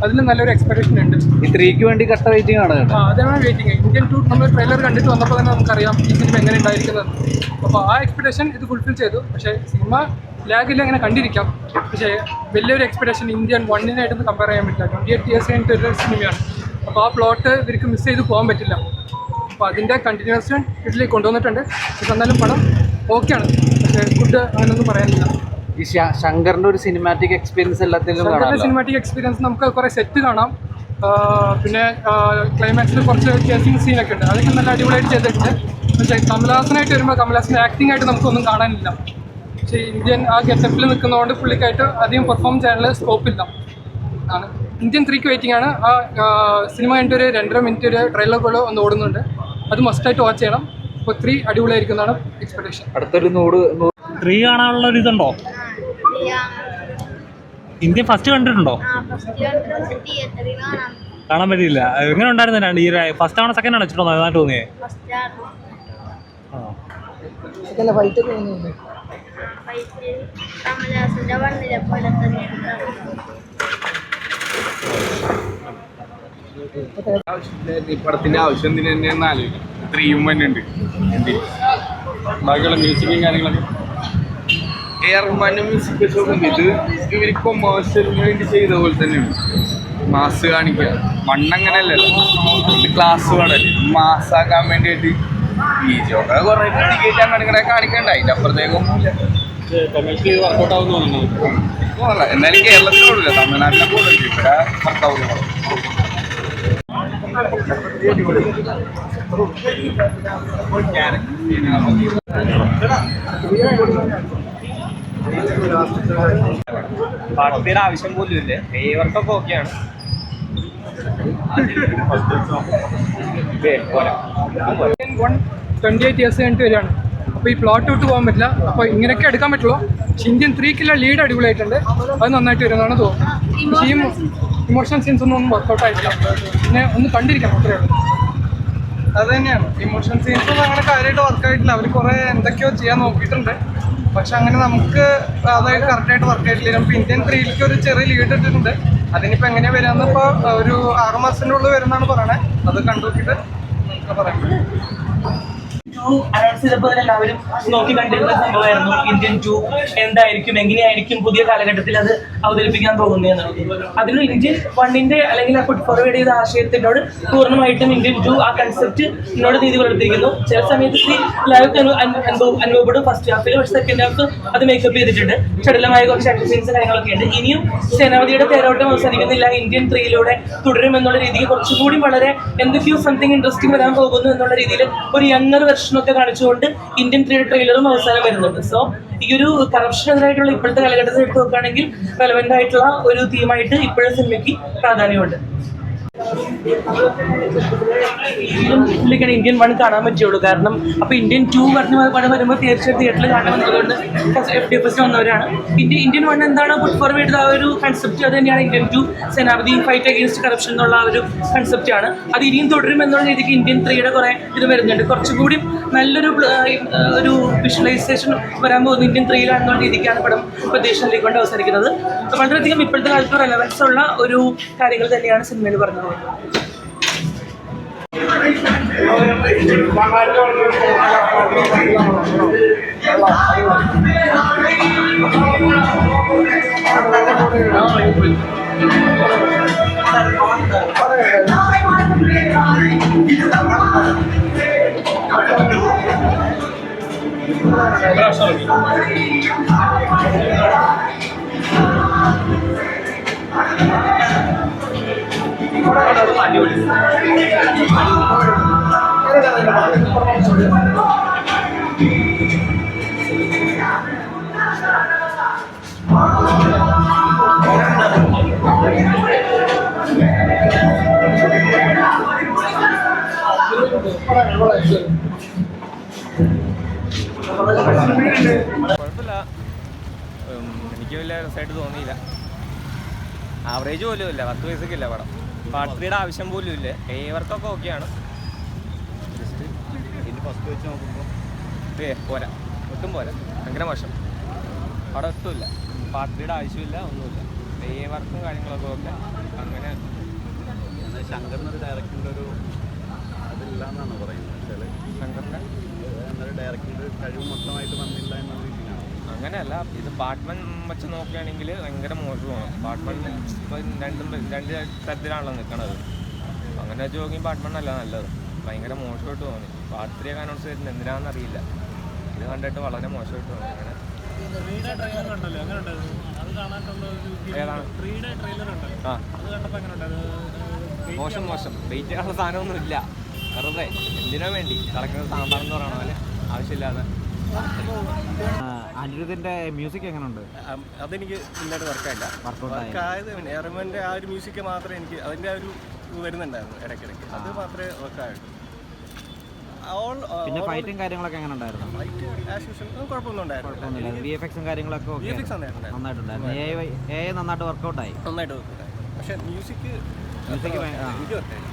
അതിൽ നല്ലൊരു എക്സ്പെക്ടേഷൻ ഉണ്ട്. ഈ 3ക്ക് വേണ്ടി കട്ട വെയിറ്റിംഗ് ആണ്. അതാണ് വെയിറ്റിംഗ്. ഇന്ത്യൻ 2 നമ്മൾ ട്രെയിലർ കണ്ടിട്ട് വന്നപ്പോൾ തന്നെ നമുക്കറിയാം ഈ സിനിമ എങ്ങനെ ഉണ്ടായിരിക്കുന്നത്. അപ്പോൾ ആ എക്സ്പെക്ടേഷൻ ഇത് ഫുൾഫിൽ ചെയ്തു. പക്ഷേ സിനിമ ലാഗിൽ അങ്ങനെ കണ്ടിരിക്കാം. പക്ഷേ വലിയൊരു എക്സ്പെക്ടേഷൻ ഇന്ത്യൻ 1-നായിട്ടൊന്നും കമ്പയർ ചെയ്യാൻ പറ്റില്ല. 28 years കഴിഞ്ഞിട്ട് ഒരു സിനിമയാണ്. അപ്പോൾ ആ പ്ലോട്ട് ഇവർക്ക് മിസ് ചെയ്ത് പോകാൻ പറ്റില്ല. അപ്പോൾ അതിൻ്റെ കണ്ടിന്യൂവേഷൻ ഇതിലേക്ക് കൊണ്ടുവന്നിട്ടുണ്ട്. പക്ഷെ എന്നാലും പടം ഓക്കെയാണ്. പക്ഷേ ഗുഡ് അങ്ങനെയൊന്നും പറയാനില്ല. ഈ ശങ്കറിൻ്റെ ഒരു സിനിമാറ്റിക് എക്സ്പീരിയൻസ് എല്ലാത്തിലും സിനിമാറ്റിക് എക്സ്പീരിയൻസ് നമുക്ക് കുറേ സെറ്റ് കാണാം. പിന്നെ ക്ലൈമാക്സിൽ കുറച്ച് ചേസിങ് സീനൊക്കെ ഉണ്ട്. അതൊക്കെ നല്ല അടിപൊളിയായിട്ട് ചെയ്തിട്ടുണ്ട്. പക്ഷേ കമലഹാസനായിട്ട് വരുമ്പോൾ കമലഹാസൻ്റെ ആക്ടിംഗ് ആയിട്ട് നമുക്കൊന്നും കാണാനില്ല. പക്ഷേ ഇന്ത്യൻ ആ ഗെറ്റപ്പിൽ നിൽക്കുന്നതുകൊണ്ട് പുള്ളിക്കായിട്ട് അധികം പെർഫോം ചെയ്യാനുള്ള സ്കോപ്പില്ല ആണ്. ഇന്ത്യൻ 3ക്ക് വെയിറ്റിംഗ് ആണ്. ആ സിനിമ കഴിഞ്ഞിട്ട് ഒരു 2.5 minute ഒരു ട്രെയിലർ പോലെ ഒന്ന് ഓടുന്നുണ്ട്. അത് മസ്റ്റായിട്ട് വാച്ച് ചെയ്യണം. അപ്പോൾ 3 അടിപൊളിയായിരിക്കുന്നതാണ് എക്സ്പെക്ടേഷൻ. അടുത്തൊരു 3 കാണാനുള്ള ഒരു ഇതുണ്ടോ? ഇന്ത്യൻ ഫസ്റ്റ് കണ്ടിട്ടുണ്ടോ? കാണാൻ പറ്റിയില്ല. എങ്ങനെ ഉണ്ടായിരുന്നു? ഈ ഫസ്റ്റ് ആണോ സെക്കൻഡ് ആണോ വെച്ചിട്ടോ നന്നായിട്ട് തോന്നിയേ? ഈ പടത്തിന്റെ ആവശ്യം എന്തിനു തന്നെയെന്ന് ആലോചിക്കും. 3 തന്നെ ഉണ്ട്. ബാക്കിയുള്ള മ്യൂസിക്കും കാര്യങ്ങളൊക്കെ റഹ്മാന്റെ മ്യൂസിക് ഇത് ഇവർ കൊമേഴ്സ്യലിന് വേണ്ടി ചെയ്ത പോലെ തന്നെയാണ്. മാസ് കാണിക്കുക. മണ്ണങ്ങനെയല്ലല്ലോ, ക്ലാസ് വേണമല്ലേ മാസാക്കാൻ വേണ്ടിയിട്ട്. ബീജമൊക്കെ കുറെ ഡിക്കേറ്റ് അങ്ങനെ കാണിക്കണ്ട. അതിൻ്റെ അപ്പുറത്തേക്കൊന്നുമില്ല. വർക്കൗട്ട് ആവുന്നു. എന്നാലും കേരളത്തിലോടില്ല, തമിഴ്നാട്ടിലെ കൂടുതൽ ഇവിടെ വർക്കാവുന്നു. പാർട്ടിയുടെ ആവശ്യം പോലും ഇല്ലേ. ഏവർക്കൊക്കെ ഓക്കെയാണ്. 28 years കഴിഞ്ഞിട്ട് വരികയാണ്. അപ്പോൾ ഈ പ്ലോട്ട് വിട്ട് പോകാൻ പറ്റില്ല. അപ്പോൾ ഇങ്ങനെയൊക്കെ എടുക്കാൻ പറ്റുള്ളൂ. പക്ഷെ ഇന്ത്യൻ 3ക്കുള്ള ലീഡ് അടിപൊളിയായിട്ടുണ്ട്. അത് നന്നായിട്ട് വരുന്നതാണ് തോന്നുന്നത്. പക്ഷേ ഈ ഇമോഷണൽ സീൻസ് ഒന്നും വർക്കൗട്ട് ആയിട്ടില്ല. പിന്നെ ഒന്ന് കണ്ടിരിക്കണം, അത്രയേ ഉള്ളൂ. അത് തന്നെയാണ്, ഇമോഷണൽ സീൻസ് ഒന്നും അങ്ങനെ കാര്യമായിട്ട് വർക്കായിട്ടില്ല. അവർ കുറേ എന്തൊക്കെയോ ചെയ്യാൻ നോക്കിയിട്ടുണ്ട്. പക്ഷെ അങ്ങനെ നമുക്ക് അതായത് കറക്റ്റായിട്ട് വർക്കായിട്ടില്ല. ഇപ്പോൾ ഇന്ത്യൻ 3ക്ക് ഒരു ചെറിയ ലീഡ് ഇട്ടിട്ടുണ്ട്. അതിനിപ്പോൾ എങ്ങനെയാണ് വരികയെന്ന് ഇപ്പോൾ ഒരു 6 മാസത്തിൻ്റെ ഉള്ളിൽ വരുന്നതാണ് പറയണേ. അത് കണ്ടുനോക്കിയിട്ട് പറയാം. അനൗൺസ് ചെയ്തപ്പോൾ എല്ലാവരും നോക്കി കണ്ടിരുന്ന സംഭവമായിരുന്നു ഇന്ത്യൻ 2 എന്തായിരിക്കും, എങ്ങനെയായിരിക്കും പുതിയ കാലഘട്ടത്തിൽ അത് അവതരിപ്പിക്കാൻ പോകുന്നതെന്നുള്ളത്. അതിന് ഇന്ത്യൻ 1ന്റെ അല്ലെങ്കിൽ ആ ഫുഡ് ഫോർവേഡ് ചെയ്ത ആശയത്തിനോട് പൂർണ്ണമായിട്ടും ഇന്ത്യൻ 2 ആ കൺസെപ്റ്റ് എന്നോട് നീതി പുലർത്തിയിരിക്കുന്നു. ചില സമയത്ത് ലൈവ് അനുഭവപ്പെടും ഫസ്റ്റ് ഹാഫിൽ. പക്ഷേ സെക്കൻഡ് ഹാഫ് അത് മേക്കപ്പ് ചെയ്തിട്ടുണ്ട്. ചടുലമായ കുറച്ച് ആക്ഷൻ സീൻസ് കാര്യങ്ങളൊക്കെ ഉണ്ട്. ഇനിയും സേനാപതിയുടെ തേരോട്ടം അവസാനിക്കുന്നില്ല. ഇന്ത്യൻ 3യിലൂടെ തുടരും എന്നുള്ള രീതിക്ക് കുറച്ചുകൂടി വളരെ എന്തൊക്കെയോ സംതിങ് ഇൻട്രസ്റ്റിംഗ് വരാൻ പോകുന്നു എന്നുള്ള രീതിയിൽ ഒരു യങ്ങർ വെർഷനൊക്കെ കാണിച്ചുകൊണ്ട് ഇന്ത്യൻ 3 ട്രെയിലറും അവസാനം വരുന്നുണ്ട്. സോ ഈ ഒരു കറപ്ഷനെതിരായിട്ടുള്ള ഇപ്പോഴത്തെ കാലഘട്ടത്തിൽ എടുത്ത് നോക്കുകയാണെങ്കിൽ റെലവെന്റ് ആയിട്ടുള്ള ഒരു തീമായിട്ട് ഇപ്പോഴും സിനിമയ്ക്ക് പ്രാധാന്യമുണ്ട്. ഇന്ത്യൻ 1 കാണാൻ പറ്റുള്ളൂ. കാരണം അപ്പോൾ ഇന്ത്യൻ 2 പടം വരുമ്പോൾ തീർച്ചയായിട്ടും തിയേറ്ററിൽ കാണണമെന്നുള്ളതുകൊണ്ട് FDFS വന്നവരാണ്. ഇന്ത്യൻ 1 എന്താണ് ഫുഡ് ഫോർവേഡ് ആ ഒരു കൺസെപ്റ്റ്, അത് തന്നെയാണ് ഇന്ത്യൻ 2 സേനാപതി ഫൈറ്റ് അഗെയിൻസ്റ്റ് കറപ്ഷൻ എന്നുള്ള ആ ഒരു കൺസെപ്റ്റാണ്. അത് ഇനിയും തുടരും എന്നുള്ള രീതിക്ക് ഇന്ത്യൻ 3യുടെ കുറേ ഇത് വരുന്നുണ്ട്. കുറച്ചുകൂടി നല്ലൊരു ഒരു വിഷ്വലൈസേഷൻ വരാൻ പോകുന്നത് ഇന്ത്യൻ 3യിലാണെന്നുള്ള രീതിക്കാണ് പടം പ്രതീക്ഷയിലേക്ക് കൊണ്ട് അവസാനിക്കുന്നത്. വളരെയധികം ഇപ്പോഴത്തെ കാലത്ത് റെലവൻസ് ഉള്ള ഒരു കാര്യങ്ങൾ തന്നെയാണ് സിനിമയിൽ പറഞ്ഞത്. കുഴപ്പമില്ല, എനിക്ക് വലിയ രസമായിട്ട് തോന്നിയില്ല. ആവറേജ് പോലും ഇല്ല, 10 പൈസക്ക് ഇല്ല പടം. പാർട്ട് 3യുടെ ആവശ്യം പോലും ഇല്ല. ഏവർക്കൊക്കെ ഓക്കെയാണ്. ജസ്റ്റ് ഇതിൻ്റെ ഫസ്റ്റ് വെച്ച് നോക്കുമ്പോൾ പോരാ, ഒട്ടും പോരാ, ഭയങ്കര മോശം പടം. ഒട്ടുമില്ല, പാർട്ട് 3യുടെ ആവശ്യമില്ല, ഒന്നുമില്ല. ഏവർക്കും കാര്യങ്ങളൊക്കെ ഓക്കെ. അങ്ങനെ ശങ്കറിനൊരു ഡയറക്ടറിൻ്റെ ഒരു അതില്ല എന്നാണ് പറയുന്നത്. വെച്ചാൽ ശങ്കറിൻ്റെ എന്നൊരു ഡയറക്ടറിൻ്റെ കഴിവ് മൊത്തമായിട്ട് വന്നില്ല എന്നുള്ള രീതിയിലാണ്. അങ്ങനെയല്ല, ഇത് ബാറ്റ്മാൻ വെച്ച് നോക്കുകയാണെങ്കിൽ ഭയങ്കര മോശമാണ്. ബാറ്റ്മാൻ രണ്ട് തരത്തിലാണല്ലോ നിൽക്കണത്. അങ്ങനെ വെച്ച് നോക്കിയും ബാറ്റ്മാൻ അല്ല നല്ലത്. ഭയങ്കര മോശമായിട്ട് തോന്നി. പാർട്ട് 3 ഒക്കെ അനൗൺസ് ചെയ്തിട്ട് എന്തിനാണെന്ന് അറിയില്ല. ഇത് കണ്ടിട്ട് വളരെ മോശമായിട്ട് തോന്നി. അങ്ങനെ ഏതാണ്? ആ മോശം വെയിറ്റ് ചെയ്യാനുള്ള സാധനമൊന്നും ഇല്ല. വെറുതെ എന്തിനോ വേണ്ടി കളക്കുന്നത് സാമ്പാറെന്ന് പറയണ പോലെ ആവശ്യമില്ലാതെ. അനിരുദ്ധിന്റെ മ്യൂസിക് എങ്ങനെയുണ്ട്? അതെനിക്ക് നന്നായിട്ട് വർക്കായില്ല. വർക്കായത് എയർമാൻ്റെ ആ ഒരു മ്യൂസിക് മാത്രമേ എനിക്ക് അതിൻ്റെ ആ ഒരു വരുന്നുണ്ടായിരുന്നു ഇടയ്ക്കിടയ്ക്ക്. അത് മാത്രമേ വർക്കായിട്ടുള്ളൂ. പിന്നെ ഫൈറ്റും കാര്യങ്ങളൊക്കെ എങ്ങനെ ഉണ്ടായിരുന്നു? ഫൈറ്റ് ആസ് യൂഷ്വൽ കുഴപ്പമൊന്നും ഉണ്ടായിരുന്നില്ല. VFX കാര്യങ്ങളൊക്കെ നന്നായിട്ടുണ്ടായിരുന്നു. AI നന്നായിട്ട് വർക്കൗട്ടായി. നന്നായിട്ട് വർക്കായി. പക്ഷേ മ്യൂസിക് മ്യൂസിക് എനിക്ക് വർക്കായില്ല.